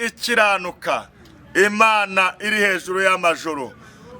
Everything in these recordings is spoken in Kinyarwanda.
ikiranuka, Imana iri hejuru y'amajuru.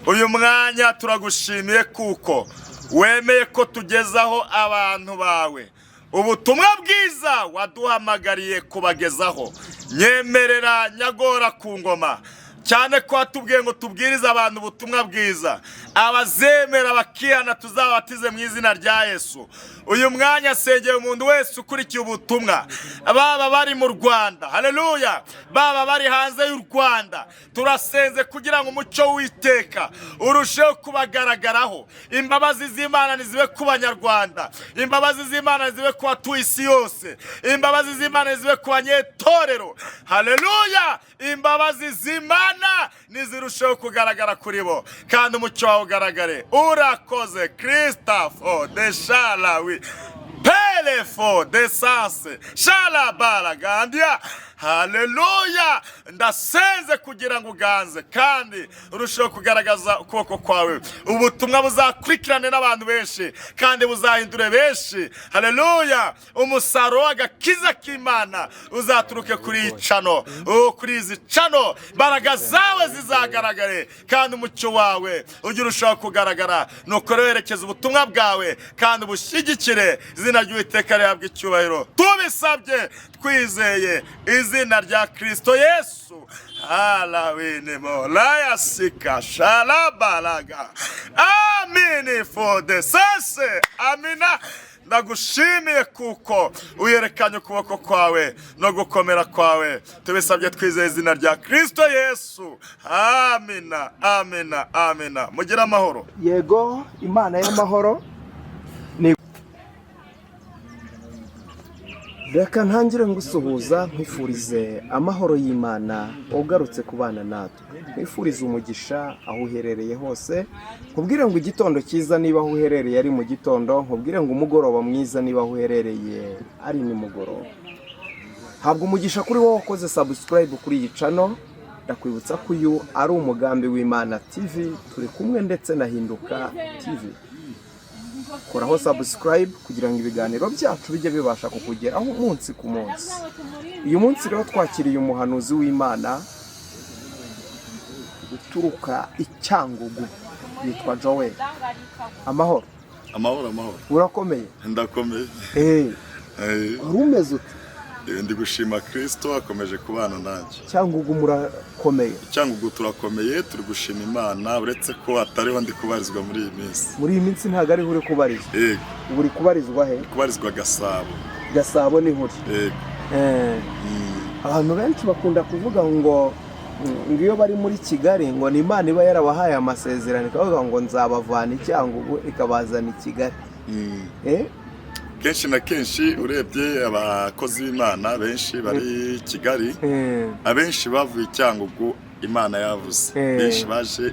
Uyu mwanya turagushimiye kuko wemeye ko tugezaho abantu bawe ubutumwa bwiza waduhamagariye kubagezaho. Nyemerera Nyagora ku ngoma, cyane ko watubwiye ngo tubwirize abantu ubutumwa bwiza. Abazemera bakihana tuzabatize mu izina rya Yesu. Uyu mwanya sengeye umuntu wese ukurikiye ubutumwa, baba bari mu Rwanda, haleluya, baba bari hanze y'u Rwanda. Turasenze kugira ngo umucyo w'Iteka urusheho kubagaragaraho. Imbabazi z'Imana nizibe ku Banyarwanda, imbabazi z'Imana nizibe ku batuye isi yose, imbabazi z'Imana nizibe ku banyetorero, haleluya. Imbabazi z'Imana nizirusheho kugaragara kuri bo, kandi umucyo wawe ugaragare. Urakoze Christophe de Shalawi Pelefo de Sanse Shalabara Gandia, haleluya. Ndasenze kugira ngo uganze kandi urusheho kugaragaza ukuboko kwawe. Ubutumwa buzakurikirane n'abantu benshi kandi buzahindure benshi, haleluya. Umusaruro w'agakiza k'Imana uzaturuke kuri icano, kuri izi cano. Imbaraga zawe zizagaragare kandi umucyo wawe ujye urushaho kugaragara. Nuko werekeza ubutumwa bwawe kandi ubushyigikire. Izina ry'Uwiteka rihabwe icyubahiro, tubisabye twizeye izina rya Kristo Yesu. Alawine molaya sika shalabalaga. Amini for the sense. Amina. Ndagushimiye kuko uyerekanye ukuboko kwawe no gukomera kwawe. Tubisabye twizeye izina rya Kristo Yesu. Amina, amina, amina. Mugira amahoro. Yego, Imana y'amahoro. Reka ntangire ngusuhuza nkwifurize amahoro y'Imana ugarutse kubana natwe. Nkwifurize umugisha aho uherereye hose. Nkubwire ngo igitondo cyiza niba aho uherereye ari mu gitondo, nkubwire ngo umugoroba mwiza niba aho uherereye ari nimugoroba. Habwa umugisha kuri wowe wakoze subscribe kuri iyi channel. Ndakwibutsa ko uyu ari umugambi w'Imana TV, turi kumwe ndetse na Hinduka TV. Koraho subscribe kugira ngo ibiganiro byacu bijye bibasha kukugeraho umunsi ku munsi. Uyu munsi rero twakiriye umuhanuzi w'Imana guturuka Icyangugu, yitwa Joel. Amahoro. Amahoro, amahoro. Urakomeye? Ndakomeye. Urumeze ute? Ndi gushima Kristo akomeje kubana nanjye. Cyangugu murakomeye? Cyangugu turakomeye, turi gushima Imana, uretse ko atariho ndi kubarizwa muri iyi minsi. Muri iyi minsi ntago ari uri kubarizwa? Yego. Uri kubarizwa he? Kubarizwa Gasabo. Gasabo ni huri? Yego. Abantu benshi bakunda kuvuga ngo iyo bari muri Kigali ngo ni Imana iba yarabahaye amasezerano ikavuga ngo nzabavana Icyangugu ikabazana i Kigali. Kenshi na kenshi urebye abakozi b'Imana benshi bari Kigali, abenshi bavuye Icyangugu Imana yavuze. Benshi baje i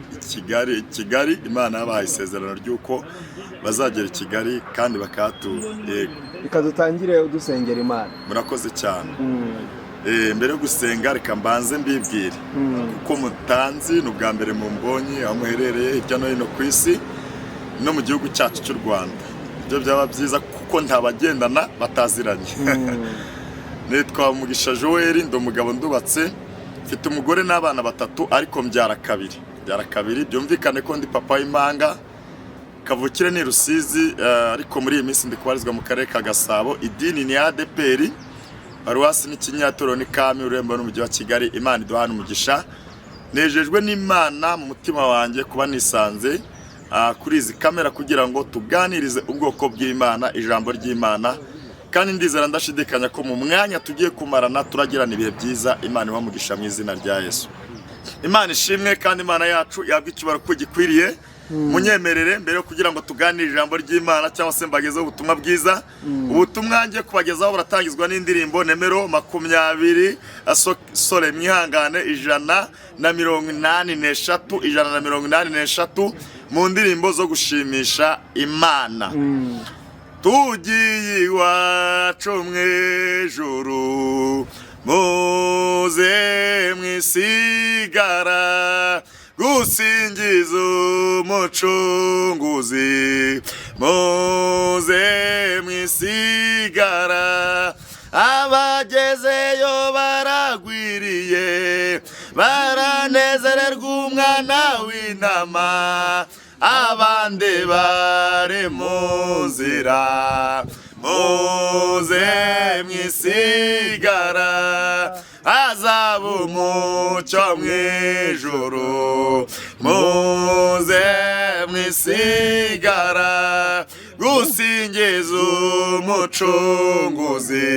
Kigali Imana yabahaye isezerano ry'uko bazagera i Kigali kandi bakahatura. Yego. Reka dutangire udusengera Imana. Murakoze cyane. Mbere yo gusenga reka mbanze mbibwire kuko mutanzi n'ubwa mbere mu mbonyi aho muherereye hirya no hino ku isi no mu gihugu cyacu cy'u Rwanda. Ibyo byaba byiza kuko ntabagendana bataziranye. Nitwa Mugisha Joel, ndi umugabo ndubatse, mfite umugore n'abana batatu ariko mbyara kabiri. Byumvikane ko ndi papa w'impanga, kavukire ni Rusizi, ariko muri iyi minsi ndi kubarizwa mu karere ka Gasabo. Idini ni ADPR, paruwasi ni Kinyatoro ni Kami, urembo n'umujyi wa Kigali. Imana iduhana umugisha. Nejejwe n'Imana mu mutima wanjye kuba nisanze kuri izi kamera kugira ngo tuganirize ubwoko bw'Imana, ijambo ry'Imana, kandi ndizera ndashidikanya ko mu mwanya tugiye kumarana turagirana ibihe byiza. Imana ibamugisha mu izina rya Yesu. Imana ishimwe kandi Imana yacu yabwa icyubahiro ko gikwiriye. Munyemerere mbere yo kugira ngo tuganire ijambo ry'Imana cyangwa se mbagezeho ubutumwa bwiza. Ubutumwa ngiye kubagezaho buratangizwa n'indirimbo nimero 20 sore mwihangane 183 mu ndirimbo zo gushimisha Imana. Tugiye iwacu mw'ijuru muze mwisigara gusingiza umucunguzi, muze mwisigara abagezeyo baragwiriye baranezererwa umwana w'intama abandi bari mu nzira muze mwisigara hazaba umucyo mw'ijuru muze mwisigara gusingiza umucunguzi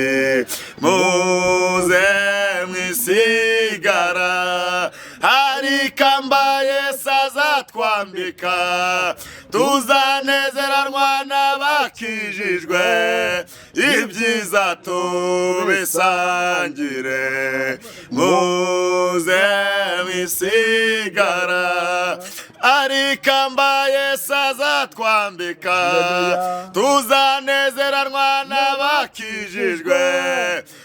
muze mwisigara hari ikamba Yesu azatwambika tuzanezeranwa n'abakijijwe ibyiza tubisangire muze mwisigara hari ikamba Yesu azatwambika tuzanezeranwa n'abakijijwe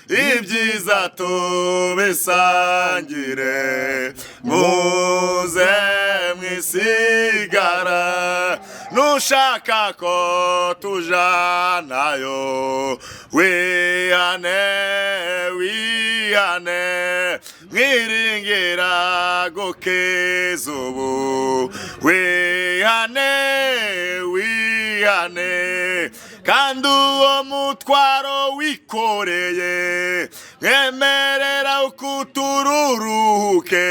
ibyiza tubisangire muze mwisigara nushaka ko tujanayo wihane mwiringira gukiza ubu wihane kandi uwo mutwaro wikoreye mwemerera ukutururuke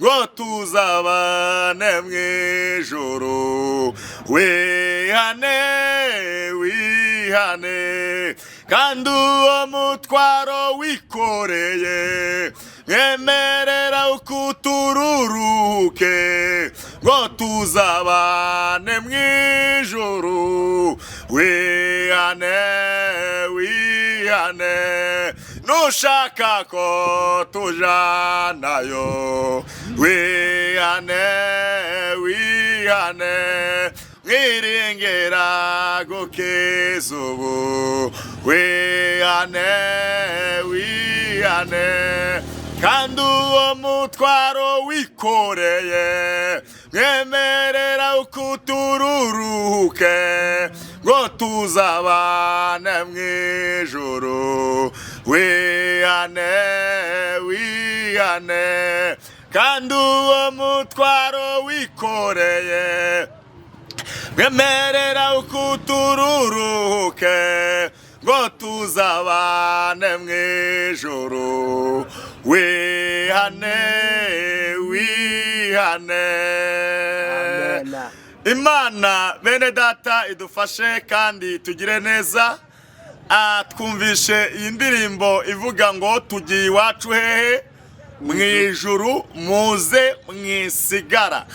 ngo tuzabane mw'ijuru wihane kandi uwo mutwaro wikoreye mwemerera ukutururuke ngo tuzabane mw'ijuru wihane nushaka ko tujanayo wihane mwiringira gukiza ubu wihane kandi uwo mutwaro wikoreye mwemerera ukutururuke ngo tuzabane mw'ijuru wihane kandi uwo mutwaro wikoreye mwemerera ukutururuke ngo tuzabane mw'ijuru wihane Imana bene data idufashe kandi tugire neza. Twumvishe iyi ndirimbo ivuga ngo tugiye iwacu hehe mw'ijuru muze mwisigara.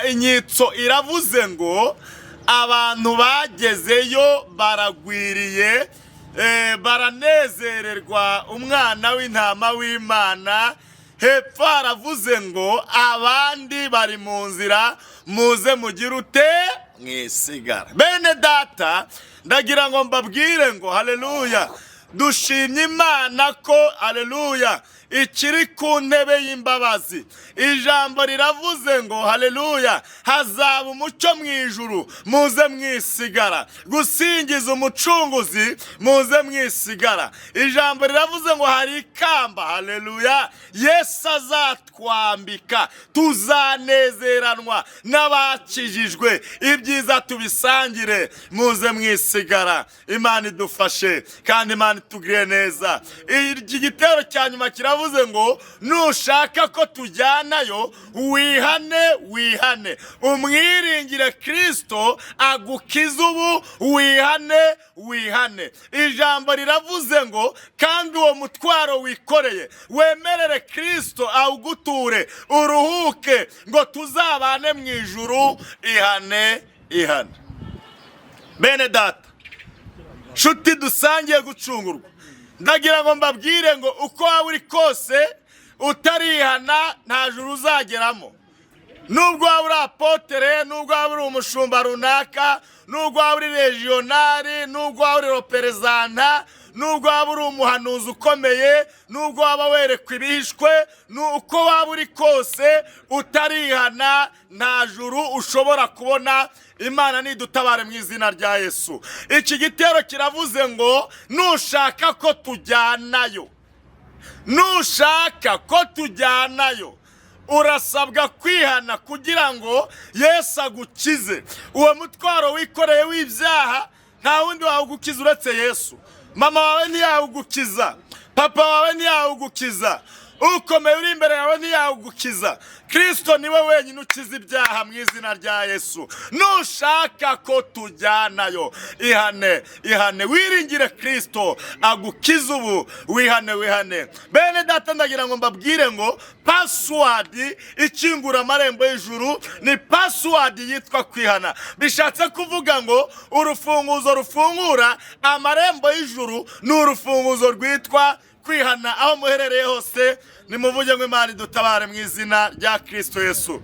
Inyitso iravuze ngo abantu bagezeyo baragwiriye baranezererwa umwana w'intama w'Imana. Hepfo haravuze ngo abandi bari mu nzira muze mugire ute mwisigara. Bene data ndagira ngo mbabwire ngo haleluya, dushimye Imana ko haleluya ikiri ku ntebe y'imbabazi. Ijambo riravuze ngo haleluya hazaba umucyo mw'ijuru muze mwisigara, gusingiza umucunguzi muze mwisigara. Ijambo riravuze ngo hari ikamba haleluya Yesu azatwambika tuzanezeranwa n'abakijijwe ibyiza tubisangire muze mwisigara. Imana idufashe kandi Imana itugire neza. Iki gitero cya nyuma kiravuze ngo nushaka ko tujyanayo wihane umwiringire Kristo agukiza ubu wihane. Ijambo riravuze ngo kandi uwo mutwaro wikoreye wemerere Kristo awuguture uruhuke ngo tuzabane mw'ijuru ihane. Bene data nshuti dusangiye gucungurwa, ndagira ngo mbabwire ngo uko waba uri kose utarihana nta juru uzageramo. nubwo waba uri apotere, nubwo waba uri umushumba runaka, nubwo waba uri regionari, nubwo waba uri reperezanta, nubwo waba uri umuhanuzi ukomeye, nubwo waba werekwa ibihishwe, uko waba uri kose utarihana nta juru ushobora kubona. Imana nidutabare mu izina rya Yesu. Iki gitero kiravuze ngo nushaka ko tujyanayo, nushaka ko tujyanayo urasabwa kwihana kugira ngo Yesu agukize. Uwo mutwaro wikoreye w'ibyaha nta wundi wawugukiza uretse Yesu. Mama wawe ntiyawugukiza, papa wawe ntiyawugukiza, ukomeye uri imbere yawe ntiyawugukiza. Kristo niwe wenyine ukiza ibyaha mu izina rya Yesu. Nushaka ko tujyanayo, ihane wiringire Kristo agukiza ubu. Wihane. Bene data, ndagira ngo mbabwire ngo password ikingura amarembo y'ijuru ni password yitwa kwihana. Bishatse kuvuga ngo urufunguzo rufungura amarembo y'ijuru ni urufunguzo rwitwa kwihana. Aho muherereye hose nimuvuge ngo Imana idutabare mu izina rya Kristo Yesu.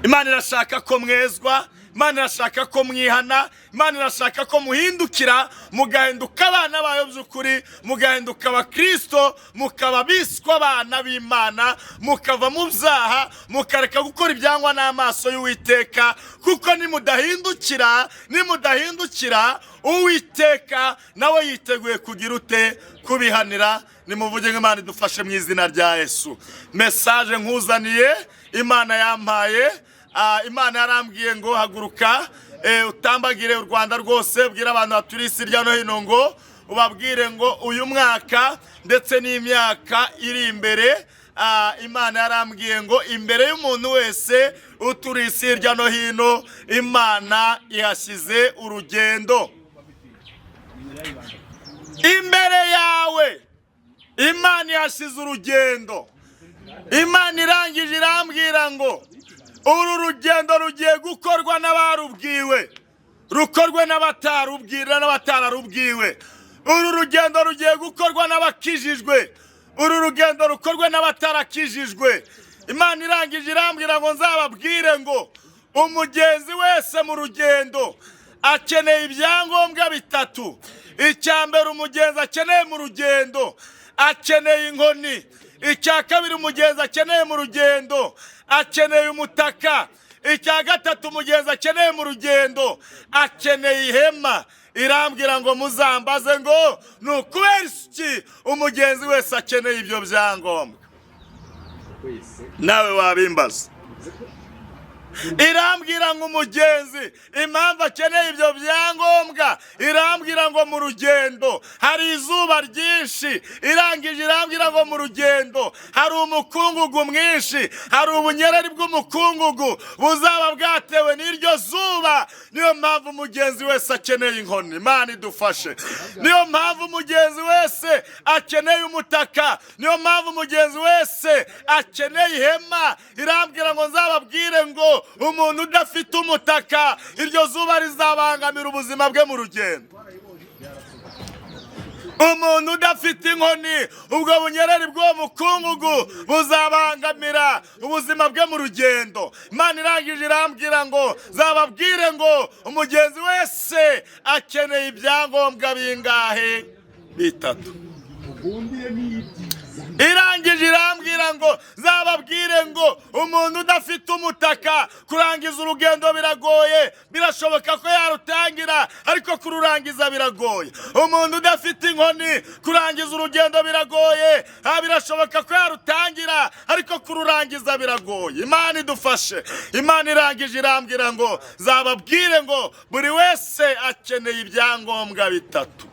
Imana irashaka ko mwezwa, Imana irashaka ko mwihana, Imana irashaka ko muhindukira mugahinduka abana bayo by'ukuri, mugahinduka abakristo, mukaba biswa abana b'Imana, mukava mu byaha, mukareka gukora ibyangwa n'amaso y'Uwiteka, kuko nimudahindukira Uwiteka nawe yiteguye kugira ute? Kubihanira. Nimuvuge ngo Imana idufashe mu izina rya Yesu. Message nkuzaniye Imana yampaye, Imana yarambwiye ngo haguruka utambagire u Rwanda rwose, ubwira abantu baturi isi hirya no hino ngo ubabwire ngo uyu mwaka ndetse n'imyaka iri imbere, Imana yarambwiye ngo imbere y'umuntu wese uturi isi hirya no hino Imana yashyize urugendo. Imbere yawe Imana yashyize urugendo. Imana irangije irambwira ngo uru rugendo rugiye gukorwa n'abarubwiwe, rukorwe n'abatarubwira n'abatararubwiwe. Uru rugendo rugiye gukorwa n'abakijijwe, uru rugendo rukorwe n'abatarakijijwe. Imana irangije irambwira ngo nzababwire ngo umugenzi wese mu rugendo akeneye ibyangombwa bitatu. Icya mbere umugenzi akeneye mu rugendo akeneye inkoni. Icya kabiri umugenzi akeneye mu rugendo akeneye umutaka. Icya gatatu umugenzi akeneye mu rugendo akeneye ihema. Irambwira ngo muzambaze ngo nukubera iki umugenzi wese akeneye ibyo byangombwa. Nawe wabimbaza. Irambwira ngo umugenzi impamvu akeneye ibyo byangombwa, irambwira ngo mu rugendo hari izuba ryinshi. Irangije irambwira ngo mu rugendo hari umukungugu mwinshi, hari ubunyereri bw'umukungugu buzaba bwatewe n'iryo zuba. Niyo mpamvu umugenzi wese akeneye inkoni. Imana idufashe. Niyo mpamvu umugenzi wese akeneye umutaka. Niyo mpamvu umugenzi wese akeneye ihema. Irambwira ngo nzababwire ngo umuntu udafite umutaka iryo zuba rizabangamira ubuzima bwe mu rugendo. Umuntu udafite inkoni ubwo bunyereri bw'uwo mukungugu buzabangamira ubuzima bwe mu rugendo. Imana irangije irambwira ngo zababwire ngo umugenzi wese akeneye ibyangombwa bingahe? Bitatu. Irangije irambwira ngo zababwire ngo umuntu udafite umutaka kurangiza urugendo biragoye. Birashoboka ko yarutangira ariko kururangiza biragoye. Umuntu udafite inkoni kurangiza urugendo biragoye. Birashoboka ko yarutangira ariko kururangiza biragoye. Imana idufashe. Imana irangije irambwira ngo zababwire ngo buri wese akeneye ibyangombwa bitatu.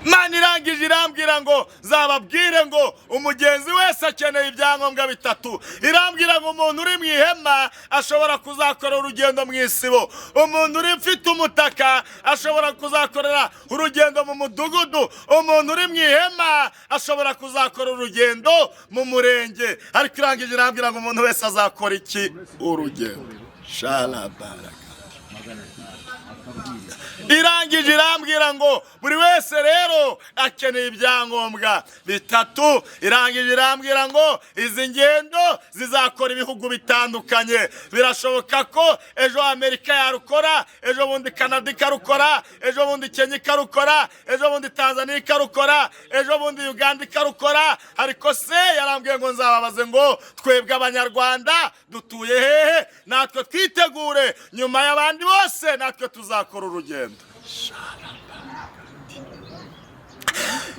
Imana irangije irambwira ngo zababwire ngo umugenzi wese akeneye ibyangombwa bitatu. Irambwira ngo umuntu uri mu ihema ashobora kuzakora urugendo mu isibo. Umuntu uri ufite umutaka ashobora kuzakorera urugendo mu mudugudu. Umuntu uri mu ihema ashobora kuzakora urugendo mu murenge. Ariko irangije irambwira ngo umuntu wese azakora iki? Urugendo. Shalabaraka. irangije irambwira ngo buri wese rero akeneye ibyangombwa bitatu. Irangije irambwira ngo izi ngendo zizakora ibihugu bitandukanye. Birashoboka ko ejo Amerika yarukora, ejo bundi Canada ikarukora, ejo bundi Kenya ikarukora, ejo bundi Tanzania ikarukora, ejo bundi Uganda ikarukora. Ariko se yarambwiye ngo nzababaze ngo twebwe abanyarwanda dutuye hehe, natwe twitegure nyuma y'abandi bose natwe tuzakora urugendo.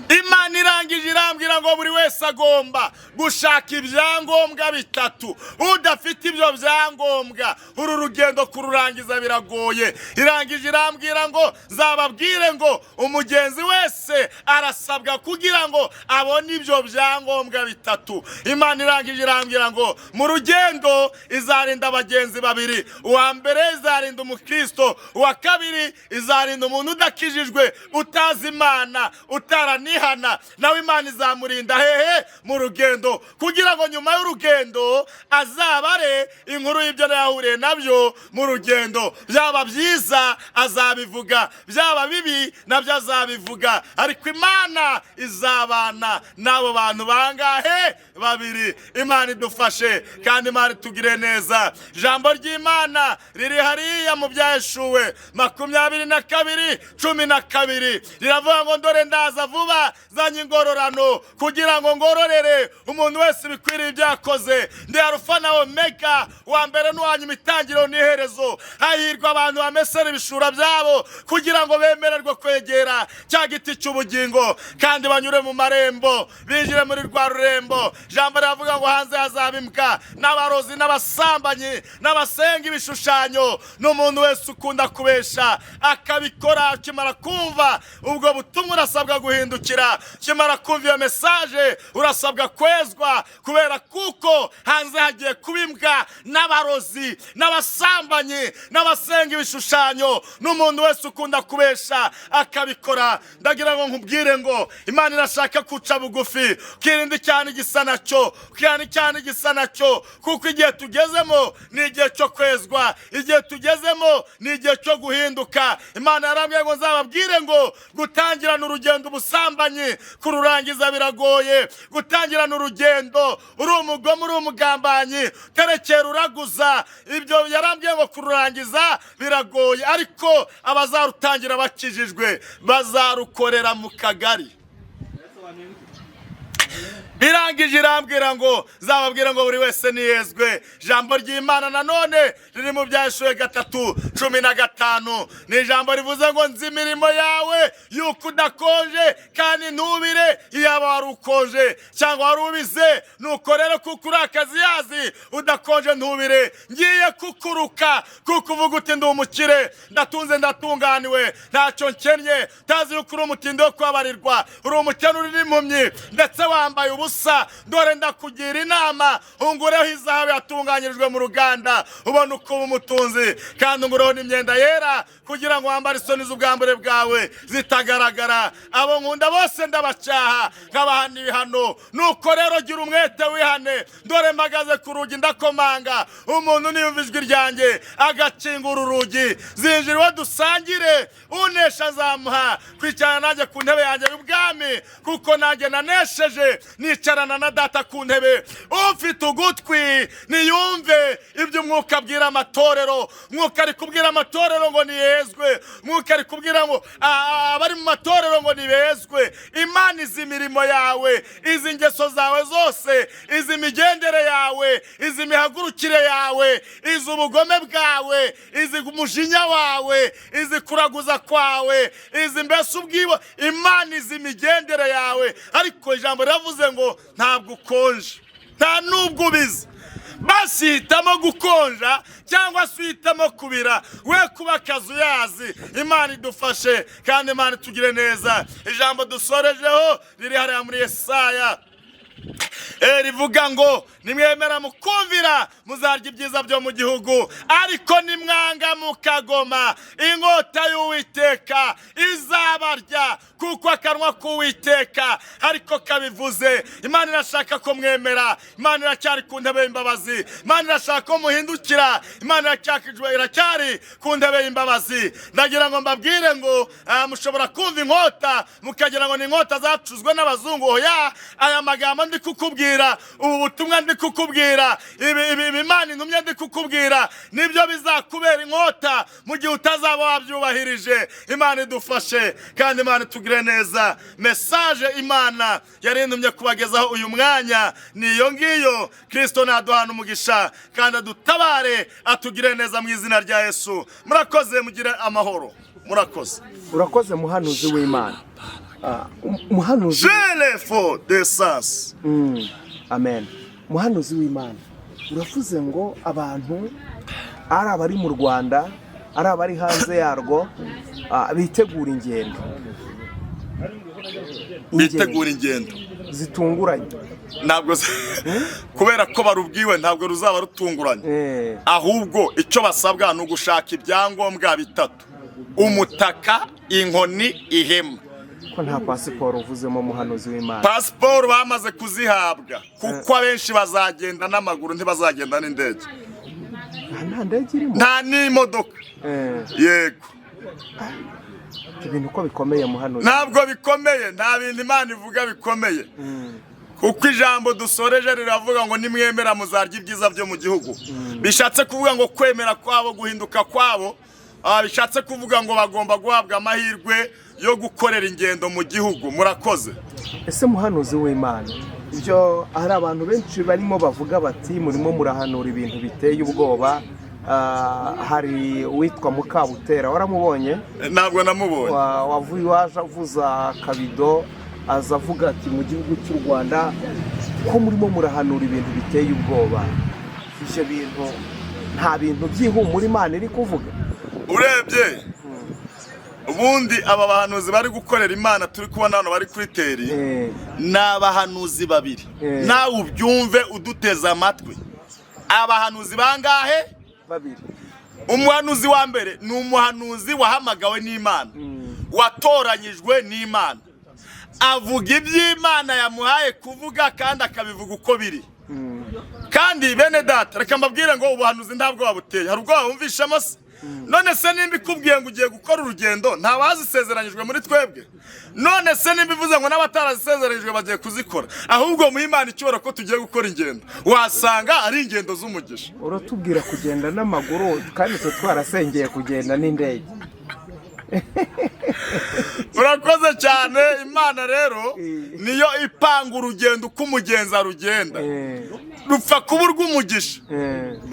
Imana irangije irambwira ngo buri wese agomba gushaka ibyangombwa bitatu. Udafite ibyo byangombwa uru rugendo kururangiza biragoye. Irangije irambwira ngo zababwire ngo umugenzi wese arasabwa kugira ngo abone ibyo byangombwa bitatu. Imana irangije irambwira ngo mu rugendo izarinda abagenzi babiri. Uwa mbere izarinda umukristo, uwa kabiri izarinda umuntu udakijijwe utazi Imana utaranihana, nawe Imana izamurinda hehe mu rugendo, kugira ngo nyuma y'urugendo azabare inkuru y'ibyo yahuriye nabyo mu rugendo. Byaba byiza azabivuga, byaba bibi nabyo azabivuga. Ariko Imana izabana n'abo bantu bangahe? Babiri. Imana idufashe kandi Imana itugire neza. Ijambo ry'Imana riri hariya mu Byahishuwe 22:12 riravuga ngo ndore ndaza vuba zanye ingororano kugira ngo ngororere umuntu wese bikwiriye ibyakoze. Ndi Alpha na Omega, wa mbere n'uwanyuma, itangiriro n'iherezo. Hahirwa abantu bamesera ibishura byabo kugira ngo bemererwe kwegera cya giti cy'ubugingo kandi banyure mu marembo binjire muri rwa rurembo. Ijambo riravuga ngo hanze hazaba imbwa n'abarozi n'abasambanyi n'abasenga ibishushanyo n'umuntu wese ukunda kubesha akabikora. Akimara kumva ubwo butumwa urasabwa guhindukira. Kimara kumva iyo message urasabwa kwezwa, kubera kuko hanze hagiye kubimbwa n'abarozi n'abasambanyi n'abasenga ibishushanyo n'umuntu wese ukunda kubesha akabikora. Ndagira ngo nkubwire ngo Imana irashaka kuca bugufi, kirinde cyane igisa nacyo, cyane igisa nacyo, kuko igihe tugezemo ni igihe cyo kwezwa, igihe tugezemo ni igihe cyo guhinduka. Imana yarambwiye ngo nzababwire ngo gutangirana urugendo ubusambanyi kururangiza biragoye. Gutangirana urugendo uri umugome, uri umugambanyi, terekera uraguza, ibyo yarambwiye ngo kururangiza biragoye. Ariko abazarutangira bakijijwe bazarukorera mu kagari. Irangije irambwira ngo zababwira ngo buri wese niyezwe. Ijambo ry'Imana nanone riri mu Byahishuwe 3:15 ni ijambo rivuze ngo nzi imirimo yawe yuko udakonje kandi ntubire. Iyaba wari ukonje cyangwa wari ubize, nuko rero kuko uri akaziyazi udakonje ntubire, ngiye kukuruka kuko uvuga uti ndi umukire, ndatunze ndatunganiwe, ntacyo nkennye, tazi yuko uri umutindi wo kwabarirwa, uri umukene uri n'impumyi ndetse wambaye ubusa. Dore ndakugira inama, ungureho izahabu yatunganyirijwe mu ruganda ubona uko umutunzi, kandi ungureho n'imyenda yera kugira ngo wambare isoni z'ubwambure bwawe zitagaragara. Abo nkunda bose ndabacyaha nkabahana ibihano. Nuko rero gira umwete wihane. Dore mpagaze ku rugi ndakomanga, umuntu niyumva ijwi ryanjye agakingura urugi, zinjira uwo dusangire, unesha nzamuha kwicarana nanjye ku ntebe yanjye y'ubwami, kuko nanjye nanesheje nicarana na Data ku ntebe. Ufite ugutwi niyumve ibyo umwuka abwira amatorero. Mwuka ari kubwira amatorero ngo niyezwe, mwuka ari kubwira ngo abari mu matorero ngo nibezwe. Imana izi imirimo yawe, izi ingeso zawe zose, izi migendere yawe, izi mihagurukire yawe, izi ubugome bwawe, izi umujinya wawe, izi kuraguza kwawe, izi mbese ubwibo. Imana izi migendere yawe. Ariko ijambo riravuze ngo ntabwo ukonje, nta nubwo ubizi. Basi hitamo gukonja cyangwa se uhitamo kubira, we kuba akazuyazi. Imana idufashe kandi Imana itugire neza. Ijambo dusorejeho riri hariya muri Yesaya rivuga ngo nimwemera mukumvira muzarya ibyiza byo mu gihugu, ariko nimwanga mukagoma inkota y'Uwiteka izabarya, kuko akanwa k'Uwiteka ariko kabivuze. Imana irashaka ko mwemera, Imana iracyari ku ntebe y'imbabazi, Imana irashaka ko muhindukira, Imana iracyari ku ntebe y'imbabazi. Ndagira ngo mbabwire ngo mushobora kumva inkota mukagira ngo ni inkota zacuzwe n'abazungu. Oya, aya magambo ndi kukubwira, ubu butumwa ndi kukubwira, ibi Imana intumye ndi kukubwira nibyo bizakubera inkota mu gihe utazaba wabyubahirije. Imana idufashe kandi Imana itugire neza. Message Imana yari intumye kubagezaho uyu mwanya niyo ngiyo. Kristo naduhana umugisha kandi adutabare atugire neza mu izina rya Yesu. Murakoze, mugire amahoro. Murakoze. Urakoze muhanuzi w'Imana. Muhanuzi Jelefo de sens. Amen. Muhanuzi w'Imana, uravuze ngo abantu ari abari mu Rwanda, ari abari hanze yarwo, bitegura ingendo. Bitegura ingendo zitunguranye. Ntabwo kubera ko barubwiwe ntabwo ruzaba rutunguranye. Ahubwo icyo basabwa ni ugushaka ibyangombwa bitatu: umutaka, inkoni, ihema. Ko nta pasiporo uvuzemo muhanuzi w'Imana? Pasiporo bamaze kuzihabwa, kuko abenshi bazagenda n'amaguru, ntibazagenda n'indege. Nta ndege irimo? Nta n'imodoka. Yego. Ibintu ko bikomeye muhanuzi? Ntabwo bikomeye, nta bintu Imana ivuga bikomeye. Kuko ijambo dusoreje riravuga ngo nimwemera muzarya ibyiza byo mu gihugu. Bishatse kuvuga ngo kwemera kwabo, guhinduka kwabo, bishatse kuvuga ngo bagomba guhabwa amahirwe yo gukorera ingendo mu gihugu. Murakoze. Ese muhanuzi w'Imana, ibyo hari abantu benshi barimo bavuga bati murimo murahanura ibintu biteye ubwoba. Hari uwitwa Mukabutera, waramubonye? Ntabwo namubonye. Wavuye waje avuza kabido, aza avuga ati mu gihugu cy'u Rwanda ko murimo murahanura ibintu biteye ubwoba. Ivyo bintu nta bintu by'ihumura Imana iri kuvuga? Urebye ubundi aba bahanuzi bari gukorera Imana turi kubona hano bari kuri teri, n'abahanuzi babiri. Nawe ubyumve uduteza amatwi. Abahanuzi bangahe? Babiri. Umuhanuzi wa mbere ni umuhanuzi wahamagawe n'Imana, watoranyijwe n'Imana, avuga iby'Imana yamuhaye kuvuga kandi akabivuga uko biri. Kandi bene data, reka mbabwire ngo ubuhanuzi ntabwo wabuteye. Hari ubwo wumvishamo se? None se nimba ikubwiye ngo ugiye gukora urugendo, nta bazisezeranyijwe muri twebwe? None se nimba ivuze ngo n'abatarazisezeranyijwe bagiye kuzikora? Ahubwo mu Imana icyora ko tugiye gukora ingendo, wasanga ari ingendo z'umugisha. Uratubwira kugenda n'amaguru kandi twe twarasengeye kugenda n'indege. Urakoze cyane. Imana rero niyo ipanga urugendo uko umugenzi arugenda. Rupfa kuba urw'umugisha.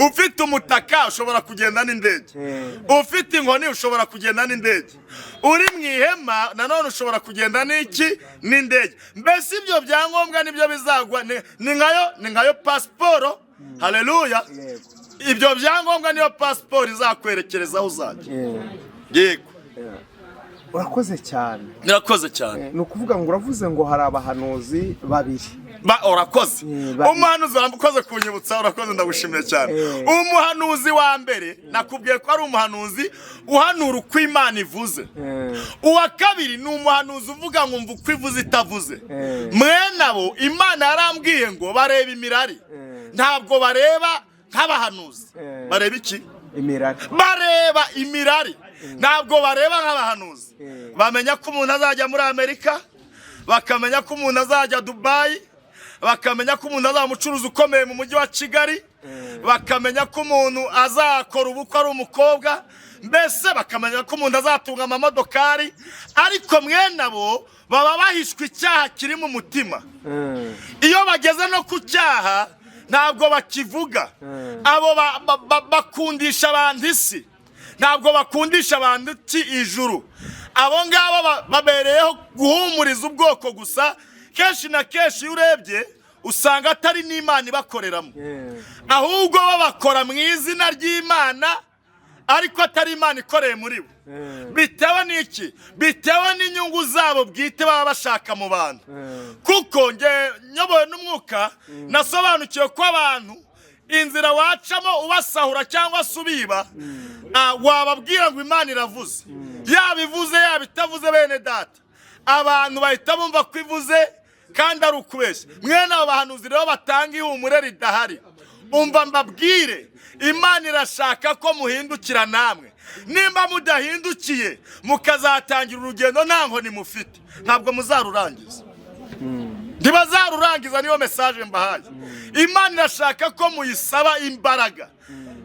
Ufite umutaka ushobora kugenda n'indege, ufite inkoni ushobora kugenda n'indege, uri mu ihema nanone ushobora kugenda n'indege. Mbese ibyo byangombwa nibyo bizagwa, ni nkayo pasiporo. Haleluya. Ibyo byangombwa niyo pasiporo izakwerekereza aho uzajya. Yego. Urakoze cyane. Nirakoze cyane. Ni ukuvuga ngo uravuze ngo hari abahanuzi babiri. Urakoze. Umuhanuzi waramukoze kunyibutsa, urakoze, ndagushimiye cyane. Umuhanuzi wa mbere nakubwiye ko ari umuhanuzi uhanura uko Imana ivuze. Uwa kabiri ni umuhanuzi uvuga ngo mva uko ivuze itavuze. Mwene abo Imana yarambwiye ngo bareba imirari, ntabwo bareba nk'abahanuzi. Bareba iki? Imirari. Bareba imirari, ntabwo bareba nk'abahanuzi. Bamenya ko umuntu azajya muri Amerika, bakamenya ko umuntu azajya Dubai, bakamenya ko umuntu azaba umucuruzi ukomeye mu mujyi wa Kigali, bakamenya ko umuntu azakora ubukwe ari umukobwa, mbese bakamenya ko umuntu azatunga amamodokari. Ariko mwene abo baba bahishwe icyaha kiri mu mutima. Iyo bageze no ku cyaha ntabwo bakivuga. Abo bakundisha abantu isi, ntabwo bakundisha abantu ijuru. Abo ngabo babereyeho guhumuriza ubwoko gusa. Kenshi na kenshi iyo urebye usanga atari n'Imana ibakoreramo, ahubwo babakora mu izina ry'Imana, ariko atari Imana ikoreye muri bo. bitewe n'iki? Bitewe n'inyungu zabo bwite baba bashaka mu bantu. Kuko nge nyobowe n'umwuka nasobanukiwe ko abantu inzira wacamo ubasahura cyangwa se ubiba, wababwira ngo Imana iravuze, yabivuze yabitavuze, bene data abantu bahita bumva ko ivuze kandi ari ukubeshya. Mwene abo bahanuzi rero batanga ihumure ridahari, umva mbabwire, Imana irashaka ko muhindukira namwe. Nimba mudahindukiye mukazatangira urugendo nta nkoni mufite, ntabwo muzarurangiza. Ntibazarurangiza, niyo message mbahaye. Imana irashaka ko muyisaba imbaraga.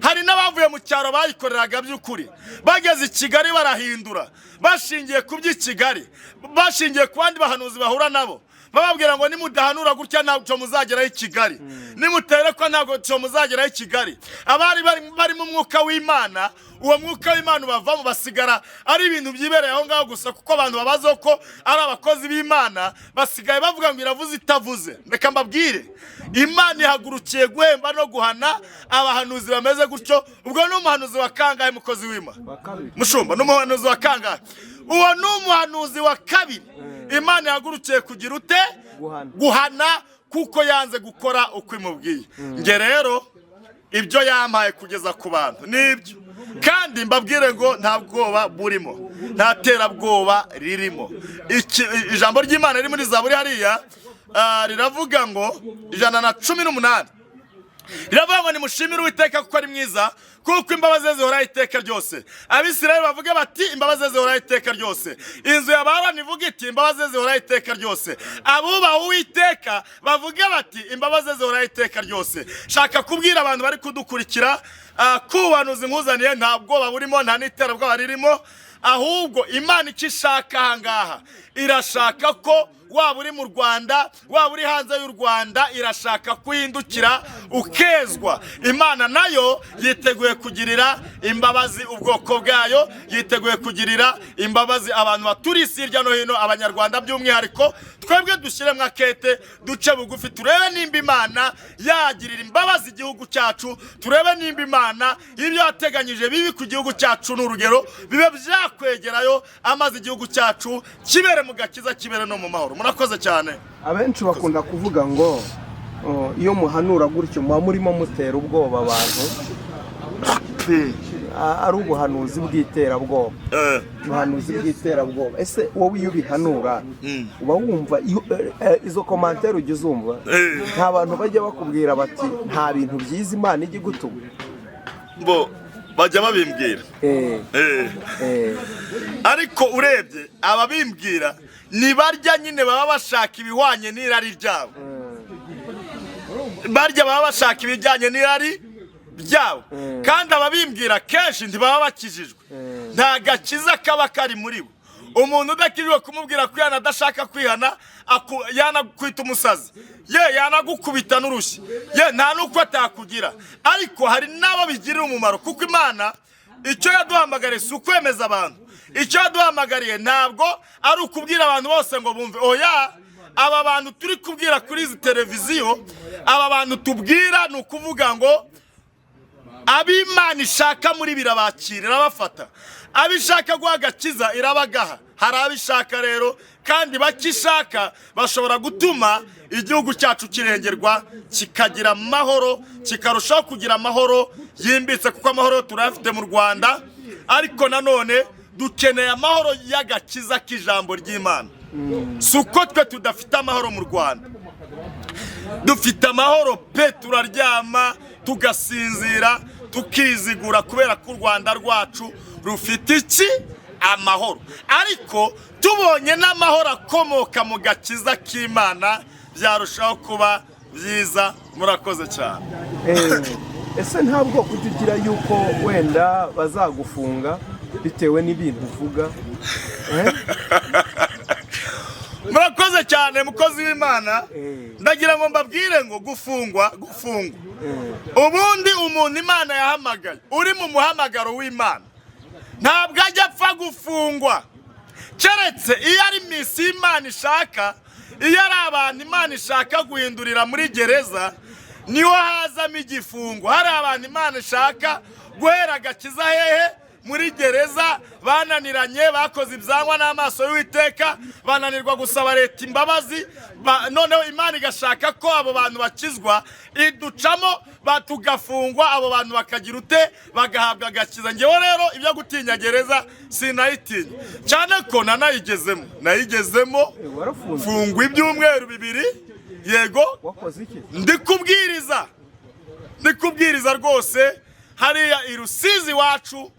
Hari n'abavuye mu cyaro bayikoreraga by'ukuri, bageze i Kigali barahindura, bashingiye ku by'i Kigali, bashingiye ku bandi bahanuzi bahura nabo, bababwira ngo nimudahanura gutya ntabwo muzageraho i Kigali, nimuterekwa ntabwo muzageraho i Kigali. Abari bari mu mwuka w'Imana, uwo mwuka w'Imana ubavamo, basigara ari ibintu byibereye aho ngaho gusa, kuko abantu babazo ko ari abakozi b'Imana, basigaye bavuga ngo iravuze itavuze. Reka mbabwire, Imana ihagurukiye guhemba no guhana abahanuzi bameze gutyo. Ubwo ni umuhanuzi wa kangahe mukozi w'Imana? Mushumba, ni umuhanuzi wa kangahe? Uwo ni umuhanuzi wa kabiri Imana ihagurukiye kugira ute? Guhana, kuko yanze gukora uko imubwiye. Nge rero ibyo yampaye kugeza ku bantu nibyo, kandi mbabwire ngo nta bwoba burimo, nta terabwoba ririmo. Ijambo ry'Imana riri muri Zaburi hariya riravuga ngo 118 riravuga ngo nimushimire Uwiteka kuko ari mwiza, kuko imbabazi ze zihoraho iteka ryose. Abisirayeli bavuga bati imbabazi ze zihoraho iteka ryose. Inzu ya Baroni ivuga iti imbabazi ze zihoraho iteka ryose. Abubaha Uwiteka bavuga bati imbabazi ze zihoraho iteka ryose. Shaka kubwira abantu bari kudukurikira ko ubuhanuzi nkuzaniye nta bwoba burimo, nta n'iterabwoba ririmo, ahubwo Imana icyo ishaka aha ngaha, irashaka ko waba uri mu Rwanda, waba uri hanze y'u Rwanda, irashaka kuhindukira ukezwa. Imana nayo yiteguye kugirira imbabazi ubwoko bwayo, yiteguye kugirira imbabazi abantu baturi isi hirya no hino, abanyarwanda by'umwihariko. Twebwe dushyiremo akete, duce bugufi, turebe nimba Imana yagirira imbabazi igihugu cyacu, turebe nimba Imana ibyo yateganyije bibi ku gihugu cyacu n'urugero bibe byakwegerayo, amaze igihugu cyacu kibere mu gakiza, kibere no mu mahoro. Murakoze cyane. Abenshi bakunda kuvuga ngo iyo muhanura gutyo muba murimo mutera ubwoba abantu, ari ubuhanuzi bw'iterabwoba. Ubuhanuzi bw'iterabwoba. Ese wowe iyo ubihanura uba wumva izo komantere ujya uzumva? Nta bantu bajya bakubwira bati nta bintu byiza Imana ijya igutuma? Bo bajya babimbwira, ariko urebye ababimbwira ni barya nyine baba bashaka ibihwanye n'irari ryabo, barya baba bashaka ibijyanye n'irari ryabo. Kandi ababimbwira kenshi ntibaba bakijijwe, nta gakiza kaba kari muri bo. Umuntu udakijijwe kumubwira kwihana, adashaka kwihana, yanakwita umusazi, yanagukubita n'urushyi, nta n'uko atakugira. Ariko hari n'abo bigirira umumaro, kuko Imana icyo yaduhamagariye si ukwemeza abantu. Icyo yaduhamagariye ntabwo ari ukubwira abantu bose ngo bumve. Oya, aba bantu turi kubwira kuri izi televiziyo, aba bantu tubwira ni ukuvuga ngo ab'Imana ishaka muri birabakira, irabafata. Abishaka guha agakiza irabagaha. Hari abishaka rero, kandi bakishaka bashobora gutuma igihugu cyacu kirengerwa, kikagira amahoro, kikarushaho kugira amahoro yimbitse, kuko amahoro turafite mu Rwanda. Ariko nanone dukeneye amahoro y'agakiza k'ijambo ry'Imana. Suko twe tudafite amahoro mu Rwanda, dufite amahoro pe, turaryama tugasinzira tukizigura, kubera ko u Rwanda rwacu rufite iki? Amahoro. Ariko tubonye n'amahoro akomoka mu gakiza k'Imana byarushaho kuba byiza. Murakoze cyane. Ese ntabwo kugira yuko wenda bazagufunga bitewe n'ibintu uvuga? Murakoze cyane mukozi w'Imana. Ndagira ngo mbabwire ngo gufungwa, ubundi umuntu Imana yahamagaye uri mu muhamagaro w'Imana ntabwo ajya apfa gufungwa, keretse iyo ari misi Imana ishaka, iyo ari abantu Imana ishaka guhindurira muri gereza, niho hazamo igifungo. Hari abantu Imana ishaka guhera agakiza hehe? muri gereza bananiranye, bakoze ibyangwa n'amaso y'Uwiteka, bananirwa gusaba leta imbabazi, noneho Imana igashaka ko abo bantu bakizwa, iducamo batugafungwa, abo bantu bakagira ute, bagahabwa agakiza. Ngewe rero ibyo gutinya gereza sinayitinya, cyane ko nayigezemo fungwa ibyumweru 2. Yego, ndikubwiriza rwose hariya i Rusizi wacu,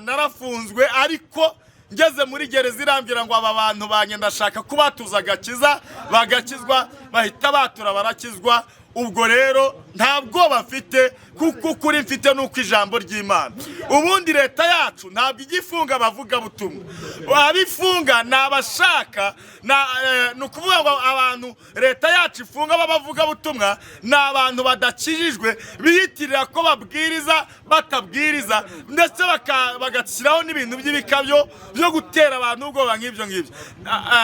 narafunzwe, ariko ngeze muri gereza irambwira ngo aba bantu banye ndashaka kubatuza agakiza, bagakizwa, bahita batura barakizwa. Ubwo rero ntabwo bafite, kuko kuri mfite nuko ijambo ry'Imana. Ubundi leta yacu ntabwo igifunga bavuga butumwa, abifunga nabashaka, nukuvuga ngo abantu leta yacu ifunga babavuga butumwa ni abantu badakijijwe, biyitirira ko babwiriza batabwiriza, ndetse bagashyiraho n'ibintu by'ibikabyo byo gutera abantu ubwoba nk'ibyo ngibyo.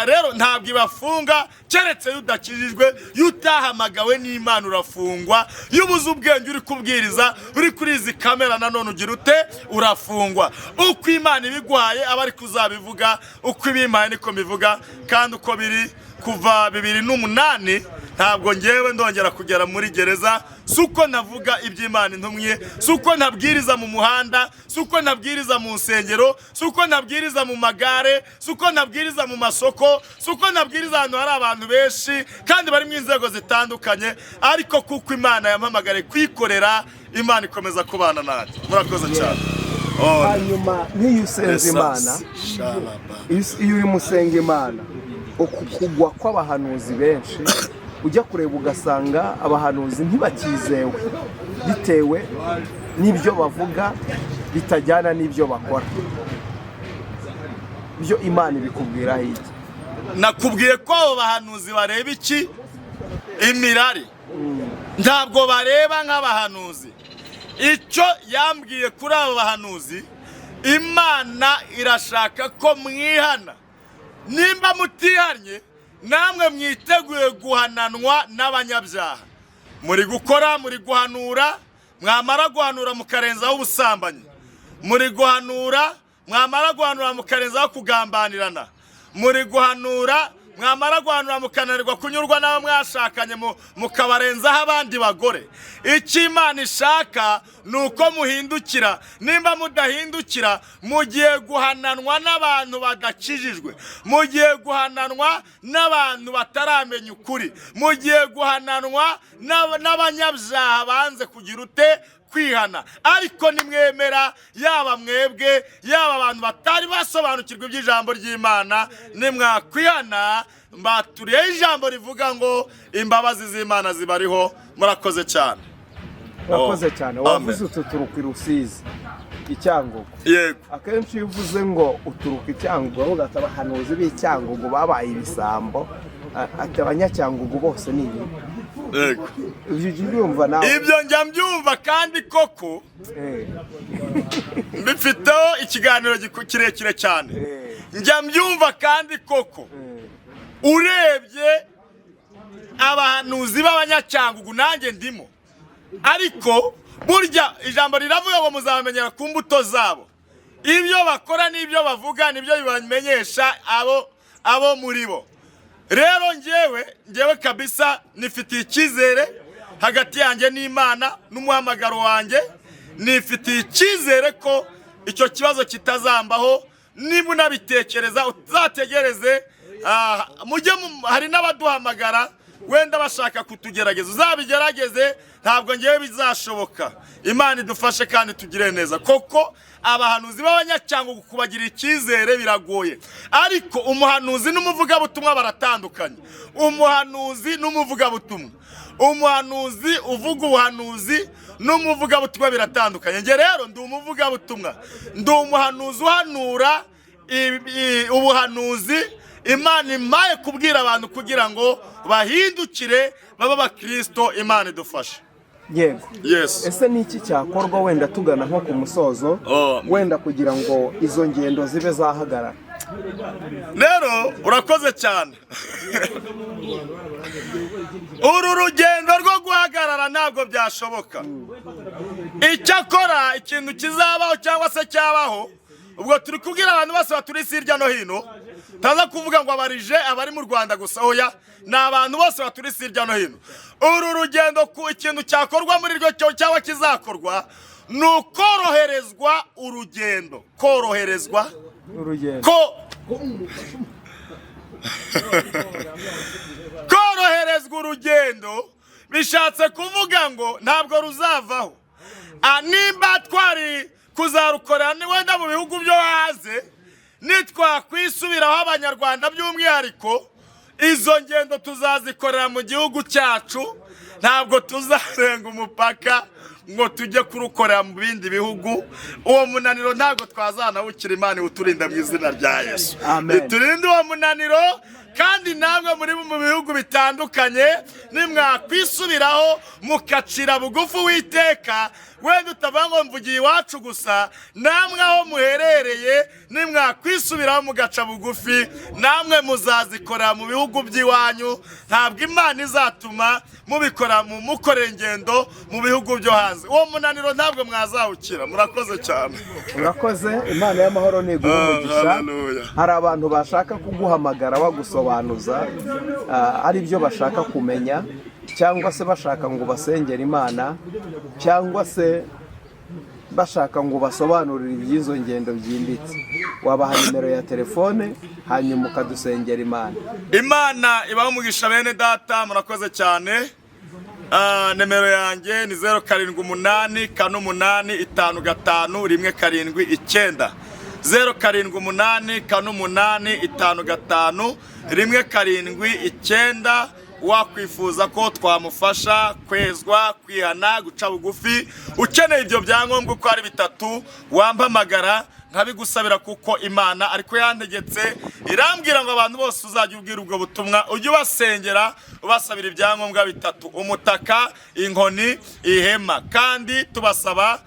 Rero ntabwo ibafunga keretse yudakijijwe, yutahamagawe n'Imana urafungwa, yubuze ubwenge uri kubwiriza, uri kuri izi kamera nanone ugira ute, urafungwa. Uko Imana ibigwaye abari kuzabivuga, uko ibimpaye niko bivuga, kandi uko biri kuva 2008 ntabwo ngewe ndongera kugera muri gereza. Suko navuga iby'Imana intumye, suko nabwiriza mu muhanda, suko nabwiriza mu nsengero, suko nabwiriza mu magare, suko nabwiriza mu masoko, suko nabwiriza ahantu hari abantu benshi kandi bari mu inzego zitandukanye, ariko kuko Imana yampamagare kwikorera, Imana ikomeza kubana natwe. Murakoze cyane. Hanyuma niyo usenze Imana, iyo uri musenga Imana, ukugwa kw'abahanuzi benshi ujya kureba ugasanga abahanuzi ntibakizewe, bitewe n'ibyo bavuga bitajyana n'ibyo bakora. Byo Imana ibikubwira iki? Nakubwiye ko abo bahanuzi bareba iki? Imirari. Ntabwo bareba nk'abahanuzi. Icyo yambwiye kuri abo bahanuzi, Imana irashaka ko mwihana. Nimba mutihanye, namwe mwiteguye guhananwa n'abanyabyaha. Muri gukora, muri guhanura, mwamara guhanura mukarenzaho ubusambanyi. Muri guhanura, mwamara guhanura mukarenzaho kugambanirana. Muri guhanura, mwamara guhanura mukananirwa kunyurwa n'abo mwashakanye mukabarenzaho abandi bagore. Icyo Imana ishaka nuko muhindukira. Nimba mudahindukira, mugiye guhananwa n'abantu badakijijwe, mugiye guhananwa n'abantu bataramenya ukuri, mugiye guhananwa n'abanyabyaha banze kugira ute, kwihana. Ariko nimwemera, yaba mwebwe yaba abantu batari basobanukirwa iby'ijambo ry'Imana, nimwakwihana, mbaturiye ijambo rivuga ngo imbabazi z'Imana zibariho. Murakoze cyane. Murakoze cyane. Wavuze uturuka i Rusizi, Icyangugu. Yego. Akenshi iyo uvuze ngo uturuka Icyangugu, ugata abahanuzi b'Icyangugu babaye ibisambo, ati abanyacyangugu bose ni ibi. Yego. Ibyo njya mbyumva, kandi koko mbifiteho ikiganiro kirekire cyane. Njya mbyumva, kandi koko urebye abahanuzi b'abanyacyangugu nanjye ndimo, ariko burya ijambo riravuga ngo muzabamenyera ku mbuto zabo. Ibyo bakora n'ibyo bavuga nibyo bibamenyesha abo muri bo. Rero ngewe kabisa nifitiye icyizere hagati yanjye n'Imana n'umuhamagaro wanjye. Nifitiye icyizere ko icyo kibazo kitazambaho. Niba unabitekereza uzategereze, hari n'abaduhamagara wenda bashaka kutugerageza, uzabigerageze. Ntabwo ngewe bizashoboka. Imana idufashe kandi tugire neza. Koko abahanuzi b'abanyacyangugu kubagira icyizere biragoye, ariko umuhanuzi n'umuvugabutumwa baratandukanye. Umuhanuzi n'umuvugabutumwa, umuhanuzi uvuga ubuhanuzi n'umuvugabutumwa biratandukanye. Nge rero ndi umuvugabutumwa, ndi umuhanuzi uhanura ubuhanuzi Imana imaye kubwira abantu kugira ngo bahindukire baba abakristo. Imana idufashe. Yego. Yes. Ese ni iki cyakorwa wenda tugana nko ku musozo, wenda kugira ngo izo ngendo zibe zahagarara? Rero urakoze cyane. Uru rugendo rwo guhagarara guhagarara ntabwo byashoboka. Icyakora ikintu kizabaho cyangwa se cyabaho, ubwo turi kubwira abantu bose baturi hirya no hino, taza kuvuga ngo abarije abari mu Rwanda gusa, oya, ni abantu bose baturi hirya no hino. Uru rugendo ku ikintu cyakorwa muri ryo cyangwa kizakorwa ni ukoroherezwa urugendo. Koroherezwa urugendo. Koroherezwa urugendo bishatse kuvuga ngo ntabwo ruzavaho. Nimba twari kuzarukorera ni wenda mu bihugu byo hanze, nitwakwisubiraho abanyarwanda by'umwihariko, izo ngendo tuzazikorera mu gihugu cyacu, ntabwo tuzarenga umupaka ngo tujye kurukorera mu bindi bihugu. Uwo munaniro ntabwo twazanawukira. Imana uturinda mu izina rya Yesu. Turinde uwo munaniro, kandi namwe muri mu bihugu bitandukanye nimwakwisubiraho mukacira bugufi Uwiteka, wenda utavuga ngo mvugiye iwacu gusa, namwe aho muherereye nimwakwisubiraho mugaca bugufi, namwe muzazikorera mu bihugu by'iwanyu. Ntabwo Imana izatuma mubikora mukorera ingendo mu bihugu byo hanze. Uwo munaniro ntabwo mwazawukira. Murakoze cyane. Murakoze. Imana y'amahoro niguha umugisha. Hari abantu bashaka kuguhamagara bagusobanuza ari byo bashaka kumenya, cyangwa se bashaka ngo basengere Imana, cyangwa se bashaka ngo basobanurire iby'izo ngendo byimbitse, wabaha nimero ya telefone hanyuma ukadusengera Imana. Imana ibaho umugisha bene data, murakoze cyane. Nimero yanjye ni 0784855179, 0784855179. Wakwifuza ko twamufasha kwezwa, kwihana, guca bugufi, ukeneye ibyo byangombwa uko ari bitatu, wampamagara nkabigusabira, kuko Imana ariko yantegetse, irambwira ngo abantu bose uzajya ubwira ubwo butumwa, ujye ubasengera ubasabira ibyangombwa bitatu: umutaka, inkoni, ihema. Kandi tubasaba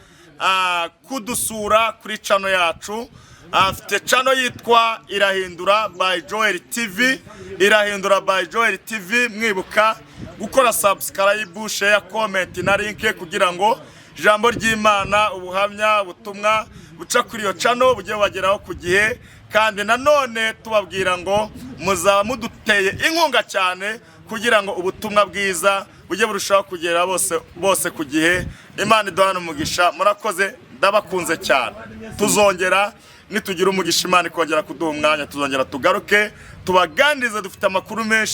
kudusura kuri chano yacu. Afite chano yitwa Irahindura by Joel TV. Irahindura by Joel TV. Mwibuka gukora subscribe, share, comment na link kugira ngo ijambo ry'Imana, ubuhamya, ubutumwa buca kuri iyo chano bujye bageraho ku gihe. Kandi nanone tubabwira ngo muzaba muduteye inkunga cyane kugira ngo ubutumwa bwiza bujye burushaho kugera bose ku gihe. Imana iduhane umugisha. Murakoze, ndabakunze cyane. Tuzongera nitugira umugisha, Imana ikongera kuduha umwanya, tuzongera tugaruke tubaganirize. Dufite amakuru menshi.